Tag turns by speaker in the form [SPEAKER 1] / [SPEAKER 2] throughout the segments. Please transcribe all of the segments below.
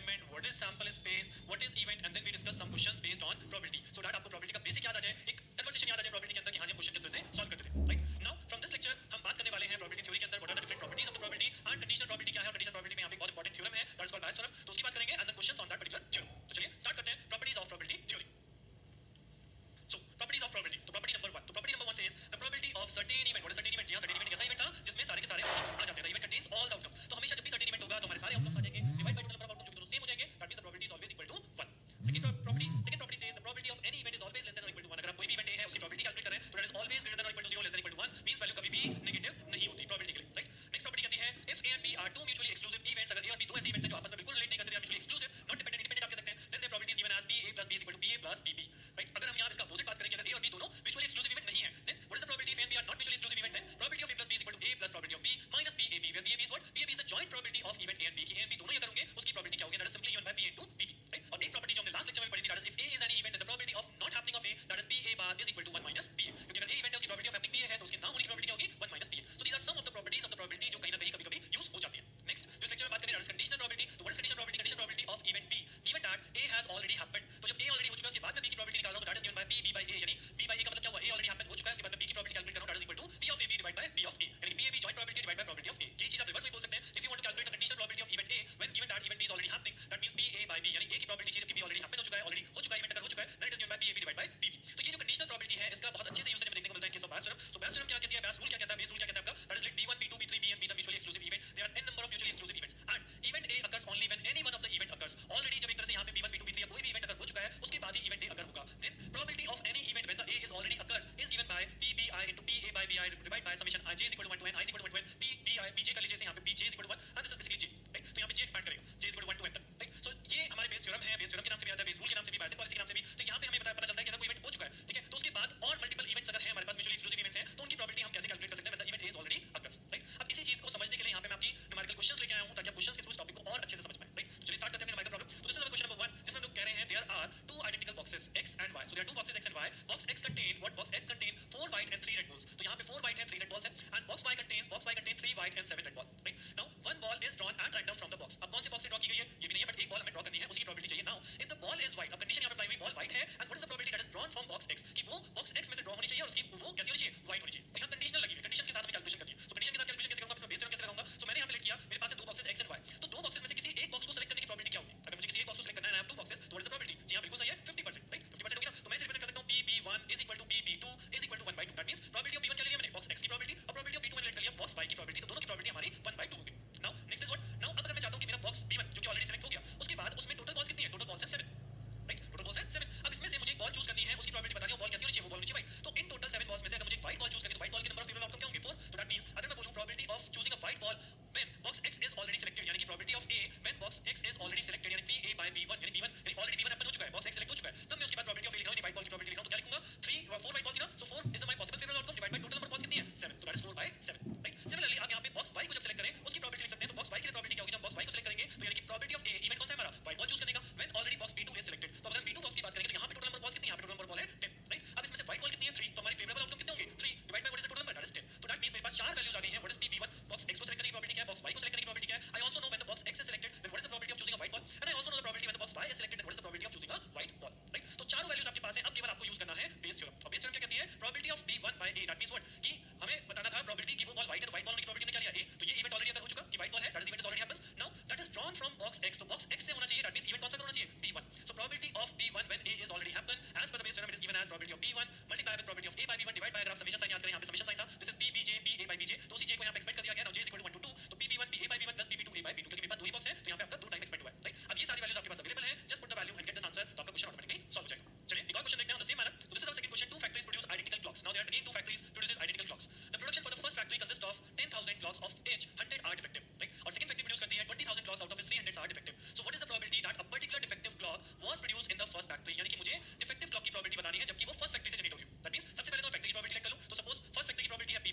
[SPEAKER 1] confinement, what is sample space, what is event, and then we discuss some questions based on probability. So that आपको probability का basic याद आ जाए, एक conversation याद आ जाए probability के अंदर कि हाँ जी क्वेश्चन किस तरह से solve करते थे. Right? Now from this lecture हम बात करने वाले हैं probability theory के अंदर what are the different properties of the probability and conditional probability क्या है और conditional probability में यहाँ पे बहुत important theorem है that is called Bayes theorem. तो उसकी बात करेंगे and then questions on that particular theorem. तो चलिए start करते हैं properties of probability theory. So properties of probability. तो property number 1. तो property number 1 says the probability of certain event. What is certain event? जी हाँ certain event एक ऐसा event था जिसमें सारे के सारे outcomes आ जाते हैं. The event contains all the outcomes. तो हमेशा जब भी certain event होगा तो हमारे सारे outcomes आ जाएंगे. Divide by total number of outcomes जो कि दोनों same हो जाएंगे. That means the probability is always equal to 1. Second property says the probability of any event is always less than or equal to 1. अगर आप कोई भी event A है उसकी probability calculate कर रहे हैं तो that is always greater than or equal to 0 less than or equal to 1 means value कभी भी negative नहीं होती probability के लिए. Right? Next property कहती है if A and B are two mutually exclusive events. अगर A और B दो ऐसे events हैं जो आपस में बिल्कुल relate नहीं करते, mutually exclusive, not dependent, independent आप कह सकते हैं, then their probability is given as BA plus B is equal to BA plus BB. Right? अगर हम यहाँ इसका opposite बात करें कि अगर A और B दोनों mutually exclusive event नहीं है, then what is the probability if A and B are not mutually exclusive event? Then probability of A plus B is equal to A plus probability of B minus BAB, where BAB is what? BAB is the joint probability of event A and B. कि A and B दोनों ही अगर होंगे उसकी probability क्या होगी? That is simply given by B into BB. Right? और एक property जो हमने last lecture में पढ़ी थी, that is if A is any event, then the probability of not happening of A, that is BA bar is equal to 1 minus BA. क्योंकि अगर A event है उसकी probability of happening BA है तो उसकी ना होने की probability क्या होगी? 1 minus BA. So these are some of the properties of the probability जो कहीं ना कहीं कभी-कभी use हो जाती हैं. Next जो इस lecture में बात करें that is conditional probability. तो what is conditional probability? Conditional probability of event B given that A has already happened. तो जब A already हो चुका है उसके बाद मैं B की probability निकाल रहा हूँ, that is given by B by A. यानी B by A का मतलब क्या हुआ? A already happened हो चुका है, उसके बाद मैं B की probability calculate कर रहा हूँ, that is equal to P of AB divided by B of A. यानी BAB joint probability divided by probability of A. ये चीज आप reverse में बोल सकते हैं. If you want to calculate the conditional probability of event A when given that event B is already happening, that means BA by B. यानी A की probability चाहिए जबकि B already happen हो चुका है, already हो चुका है, event अगर हो चुका है, then it is given by BAB divided by BB. तो ये जो conditional probability है इसका बहुत अच्छे से यूज हमें देखने को मिलता है केस ऑफ Bayes theorem. तो Bayes theorem क्या कहती है? Bayes rule क्या कहता है? Bayes rule क्या कहता है आपका? That is like B1, B2, B3, Bn, Bn mutually exclusive event. There are n number of mutually exclusive events. And event A occurs only when any one of the event occurs. Already जब एक तरह से यहाँ पे B1, B2, B3 या कोई भी event अगर हो चुका है उसके बाद ही event A अगर होगा. Then probability of any event when the A is already occurred is given by PBI into PA by BI divided by summation I j is equal to 1 to n, I is equal to 1 to n, PBI, BJ कर लीजिए यहाँ पे BJ is equal to 1 and this is basically J. Right? तो यहाँ पे J expand करेगा. J is equal to 1 to n तक. Right? So ये हमारे Bayes theorem है. Bayes theorem के नाम से भी आता है, Bayes rule के नाम से भी, Bayes policy के नाम से भी. तो यहाँ पे हमें पता चलता है कि अगर कोई event हो चुका है, ठीक है, तो उसके बाद और multiple events अगर हैं हमारे पास mutually exclusive events हैं, तो उनकी probability हम कैसे calculate कर सकते हैं when the event A is already occurs. Right? अब इसी चीज को समझने के लिए यहाँ पे मैं आपकी numerical questions लेके आया हूँ ताकि आप questions के थ्रू इस टॉपिक को और अच्छे से समझ पाएं. Right? चलिए start करते हैं numerical problem. तो this is our question number 1 जिसमें हम लोग कह रहे हैं there are two identical boxes X and Y. So there are two boxes X and Y. Box X contain what? Box X contain 4 white and 3 red balls. तो यहाँ पे 4 white and 3 red balls है and box Y contain 3 white and 7 red balls. Right? Now one ball is drawn at random from the box. अब कौन से box से draw की गई है? ये भी नहीं है but एक ball हमें draw करनी है, उसकी probability चाहिए. Now if the ball is white, अब condition यहाँ पे apply हुई ball white है and what is the probability that is drawn from box X? कि वो box X में से draw होनी चाहिए और उसकी वो कैसी होनी चाहिए? White होनी चाहिए. तो यहाँ conditional लगी हुई है, conditions के साथ हमें calculation करनी है. So condition के साथ calculation कैसे करूँगा? इसमें Bayes theorem कैसे लगाऊंगा? So मैंने यहाँ पे लिख किया मेरे पास है दो boxes X and Y. तो दो boxes में से किसी एक box को select करने की probability क्या होगी? अगर मुझे किसी एक box को select करना है, I have two boxes, तो what is the probability? जी हाँ बिल्कुल सही है 50%. Right? 50% होगी ना? तो मैं इसे represent कर सकता हूँ PB1 is equal to PB2 is equal to 1 by 2. That means probability of B1 क्या ले लिया मैंने? Box X की probability और probability of B2 मैंने ले लिया box Y की probability. तो दोनों की probability हमारी 1 by 2 होगी. Now next is what? Now अब अगर मैं चाहता हूँ कि मेरा box B1 जो कि already select हो गया, उसके बाद उसमें total balls कितनी है? Total balls है 7. Right? Total balls है 7. अब इसमें से मुझे एक ball choose करनी है, उसकी probability बतानी है, ball कैसी होनी चाहिए? वो ball होनी चाहिए भाई. तो in total 7 balls में से अगर मुझे एक white ball choose करनी है तो white ball के number of favorable outcome क्या होंगे? 4. तो that means अगर मैं बोलूँ probability of choosing a white ball when box X is already selected, यानी कि probability of A when box X is already selected, यानी PA by B1, यानी B1 यानी already B1 happen हो चुका है, box X select हो चुका है, तब मैं उसके बाद probability of A लिख रहा हूँ, यानी white ball की probability लिख रहा हूँ, तो क्या लिखूंगा? 4 white balls थी ना, so 4 is my possible favorable outcome divided by total number of balls कितनी है? 7. तो that is 4 by 7. Right? Similarly आप यहाँ पे box Y को जब select करें उसकी probability लिख सकते हैं. तो box Y के लिए probability क्या होगी? जब box Y को select करेंगे तो यानी कि probability of A event कौन सा है हमारा? white ball choose करने का when already box B2 is selected. तो अगर हम B2 box की बात करेंगे तो यहाँ पे total number of balls कितनी है? यहाँ पे total number of ball है 10. Right? अब इसमें से white ball कितनी है? 3. तो हमारे favorable outcome कितने होंगे? 3 divided by what is the total number? That is 10. तो that means मेरे पास चार values आ गई हैं. What is PB1? box X को select करने की probability क्या है? box Y को select करने की probability क्या है? I also know when the box X is selected then what is the probability of choosing a white ball and I also know the probability when the box Y is selected then what is the probability of choosing a white ball. Right? तो चारों values आपके पास हैं. अब केवल आपको use करना है Bayes theorem. और Bayes theorem क्या कहती है? probability of B1 by A. That means what? कि हमें बताना था probability कि वो ball white है तो white ball होने की probability ने क्या लिया? A. तो ये event already अगर हो चुका कि white ball है, that is event is already happens. Now that is drawn from box X. तो box X से होना चाहिए, that means event कौन सा होना चाहिए? B1. So probability of B1 when A is already happened as per the Bayes theorem it is given as probability of B1 multiplied with probability of A by B1 divided by, अगर आप summation sign याद करें, यहाँ पे summation sign था, this is PBJ BA by BJ. तो उसी J को यहाँ पे expand कर दिया गया. Now J is equal to 1 to 2. तो PB1 BA by B1 plus PB2 A by B2. क्योंकि मेरे पास दो ही box है तो यहाँ पे आपका 2 टाइम expand हुआ है. Right? अब ये सारी values आपके पास available हैं. Just put the value and get this answer. तो आपका question automatically solve हो जाएगा. चलिए एक और question देखते हैं on the same manner. So this is our second question. Two factories produce identical clocks. Now there are again two factories produces identical clocks. The production for the first factory consists of 10,000 clocks of each 100 are defective. Right? और second factory produce करती है 20,000 clocks out of which 300 are defective. So what is the probability that a particular defective clock was produced in the first factory? यानी कि मुझे defective clock की probability बतानी है जबकि वो first factory से generate हो रही है. That means सबसे पहले तो मैं factory की probability लेकर लूं. तो suppose first factory की probability है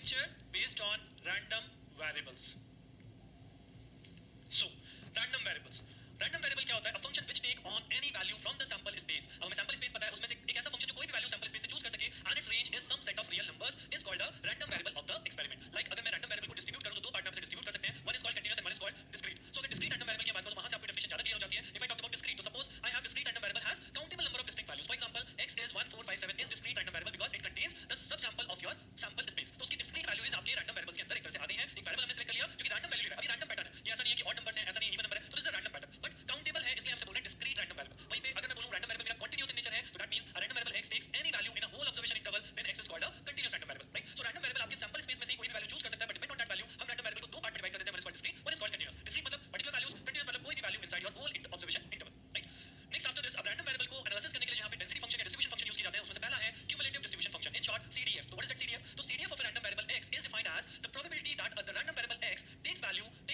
[SPEAKER 1] lecture based on random variables. So, random variables. Random variable क्या होता है? A function which take on any value from the sample space. अब हमें sample space पता है, उसमें से एक ऐसा function जो कोई भी value sample space से choose कर सके and its range is some set of real numbers is called a random variable of the experiment. Like अगर मैं random variable को distribute करूँ तो दो part में हम distribute कर सकते हैं. One is called continuous and one is called discrete. So अगर discrete random variable की बात करूँ तो वहाँ से आपको definition ज़्यादा clear हो जाती है. If I talk about discrete, तो suppose I have discrete random variable has countable number of distinct values. For example, x is 1 4 5 7 is discrete random variable because it contains the subsample of your sample space. तो उसकी discrete value is आपके random variables के अंदर एक तरह से आ गई है. एक variable हमने select कर लिया जो कि random value ले रहा है. अभी random pattern है. ये ऐसा नहीं है कि odd numbers हैं, ऐसा नहीं है even number है. तो this is a random pattern. But countable है इसलिए हमसे बोल रहे हैं discrete random variable. वहीं पे अगर मैं बोलूं random variable मेरा continuous in nature है, तो that means a random variable x takes any value in a whole observation interval, then x is called a continuous random variable, right? So random variable आपके sample space में से ही कोई भी value choose कर सकता है, but depend on that value हम random variable को दो part में divide कर देते हैं. One is called discrete, one is called continuous. Discrete मतलब particular values, continuous मतलब कोई भी value inside your whole observation interval, right? Next after this, अब random variable को analysis करने के लिए जहाँ पे density function या distribution function use किए जाते हैं, उसमें से पहला है cumulative distribution function, in short CDF. तो what is that CDF? तो CDF of a random variable x is defined as the probability that the random variable x takes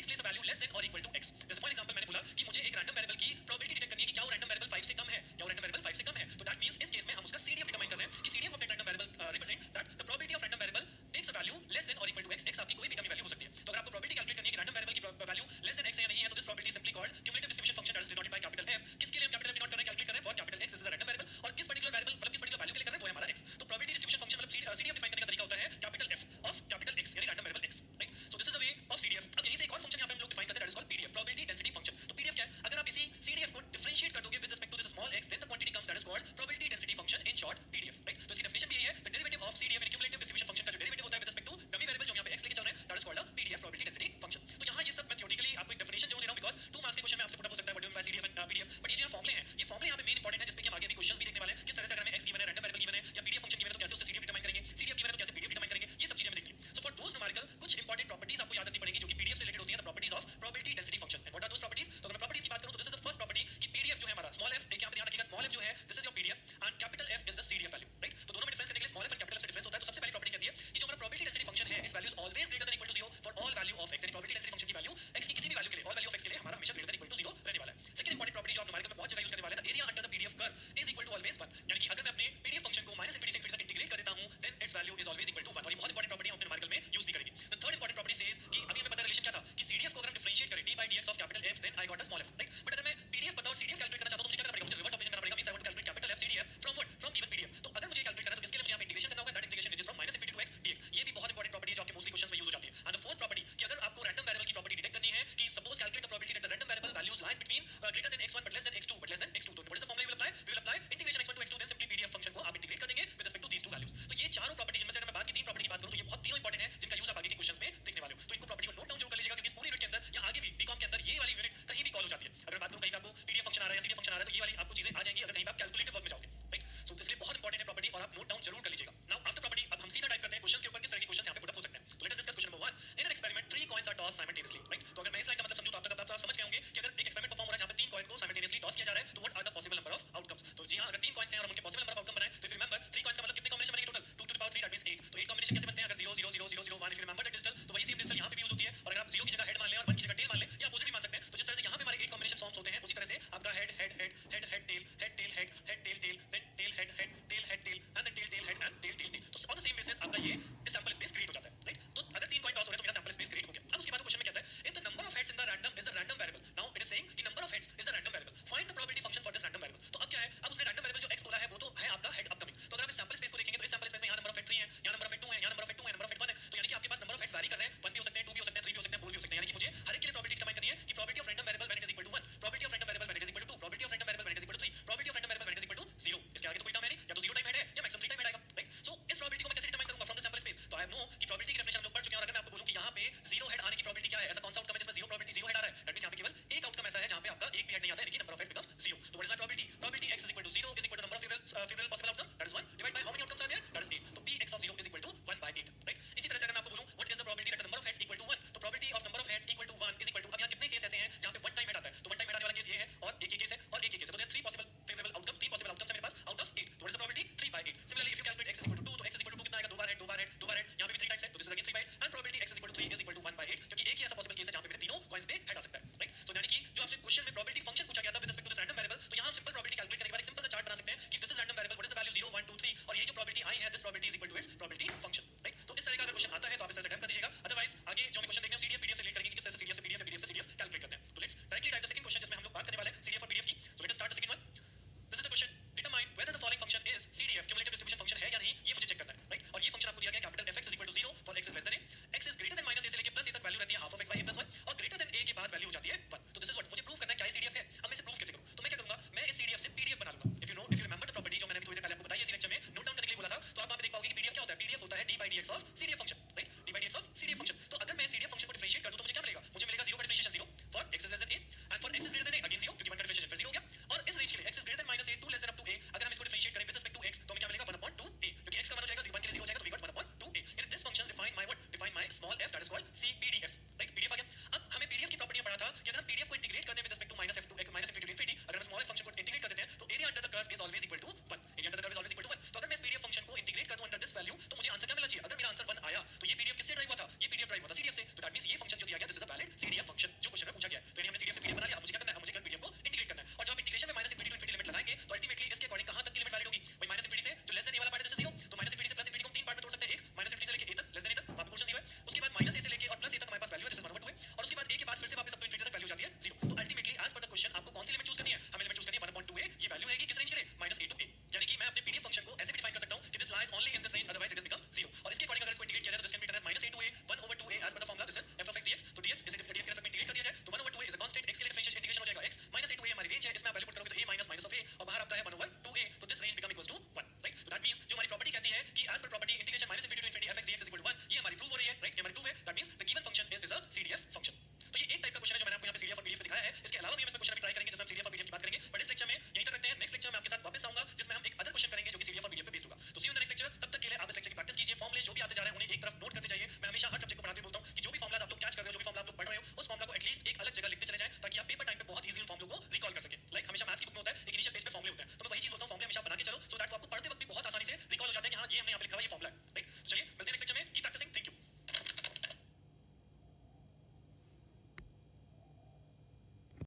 [SPEAKER 1] place a value less than or equal to x. जैसे for example मैंने बोला कि मुझे एक random variable की probability detect करनी है कि क्या वो random variable 5 से कम है या वो random variable 5 से कम है. तो that means इस केस में हम उसका CDF डिटरमाइन कर रहे हैं कि CDF of that random variable represent that the probability of random variable takes a value less than or equal to x. x आपकी कोई भी डमी वैल्यू हो सकती है. तो अगर आपको probability कैलकुलेट करनी है कि random variable की वैल्यू less than x है या नहीं है, तो this probability is simply called cumulative distribution function that is denoted by capital F. किसके लिए हम capital F डिनोट कर रहे हैं, कैलकुलेट कर रहे हैं for capital X, this is a random variable, और किस particular variable मतलब किस particular value के लिए कर रहे हैं वो है हमारा x. तो probability distribution function मतलब CDF डिफाइन करने का तरीका होता है capital F of capital X यानी random variable x, right? So this is the way of CDF. अब यहीं से एक और function यहाँ पे हम लोग डिफाइन करते हैं that is called PDF, probability density function. तो PDF क्या है? अगर आप इसी CDF को differentiate कर दोगे with respect to this small x, then the quantity comes that is called probability density function, in short PDF, right? तो इसकी definition भी यही है. The derivative of CDF यानी cumulative distribution function का जो derivative होता है with respect to dummy variable जो हम यहाँ पे x लेके चल रहे हैं, that is called a PDF, probability density function. तो यहाँ ये सब मैं theoretically आपको एक definition जो ले रहा हूँ because 2 marks के question में आपसे put up हो सकता है what do you mean by CDF and PDF, but ये जो फॉर्मूले हैं, ये फॉर्मूले यहाँ पे मेन इंपॉर्टेंट है जिसपे कि हम आगे भी क्वेश्चंस भी देखने वाले हैं. किस तरह से अगर हमें x गिवन है, रैंडम वेरिएबल गिवन है या PDF फंक्शन गिवन है तो कैसे उससे CDF डिटरमाइन करेंगे, CDF गिवन है तो कैसे PDF डिटरमाइन करेंगे, ये सब चीजें हमें देखनी है. So for those numerical कुछ इंपॉर्टेंट प्रॉपर्टीज आपको याद रखनी पड़ेगी जो कि PDF से रिलेटेड होती हैं, the properties of probability density function. And what are those properties? तो अगर मैं प्रॉपर्टीज की बात करूं तो this is the first property कि PDF जो है हमारा small f, एक यहाँ पे ध्यान रखिएगा small f जो है this is your PDF and capital F is the CDF value, right? तो दोनों में डिफरेंस करने के लिए small f और capital F से डिफरेंस होता है. तो सबसे पहली प्रॉपर्टी कहती है कि जो हमारा probability density function है its value is always greater than equal to 0 for all value of x. यानी probability density function की वैल्यू x की किसी भी वैल्यू के लिए all value of x के लिए हमारा हमेशा greater than equal to 0 रहने वाला है. सेकंड इंपॉर्टेंट प्रॉपर्टी जो आप न्यूमेरिकल में बहुत जगह यूज करने वाले हैं, the area under the PDF curve is equal to always 1. यानी कि अगर मैं अपने PDF फंक्शन को -infinity से infinity तक इंटीग्रेट कर देता हूं then its value is always equal to 1. और ये बहुत इंपॉर्टेंट प्रॉपर्टी हम अपने न्यूमेरिकल में यूज भी करेंगे. The third important property says कि अभी हमें पता रिलेशन क्या था कि CDF को अगर हम डिफरेंशिएट करें d by dx of capital F then I got a small f, right? But अगर मैं PDF पता और CDF कैलकुलेट करना चाहता हूं तो मुझे क्या करना पड़ेगा, मुझे रिवर्स ऑपरेशन करना पड़ेगा. Means I want to calculate capital F CDF from what, from given PDF. तो अगर मुझे कैलकुलेट करना है तो किसके लिए मुझे यहाँ पे इंटीग्रेशन करना होगा, that integration ranges from -infinity to x dx. ये भी बहुत इंपॉर्टेंट प्रॉपर्टी है जो आपके मोस्टली क्वेश्चंस में यूज हो जाती है. एंड द फोर्थ प्रॉपर्टी कि अगर आपको रैंडम वेरिएबल की प्रॉपर्टी डिटेक्ट करनी है कि suppose calculate the probability that the random variable values lies between greater than x1 but less than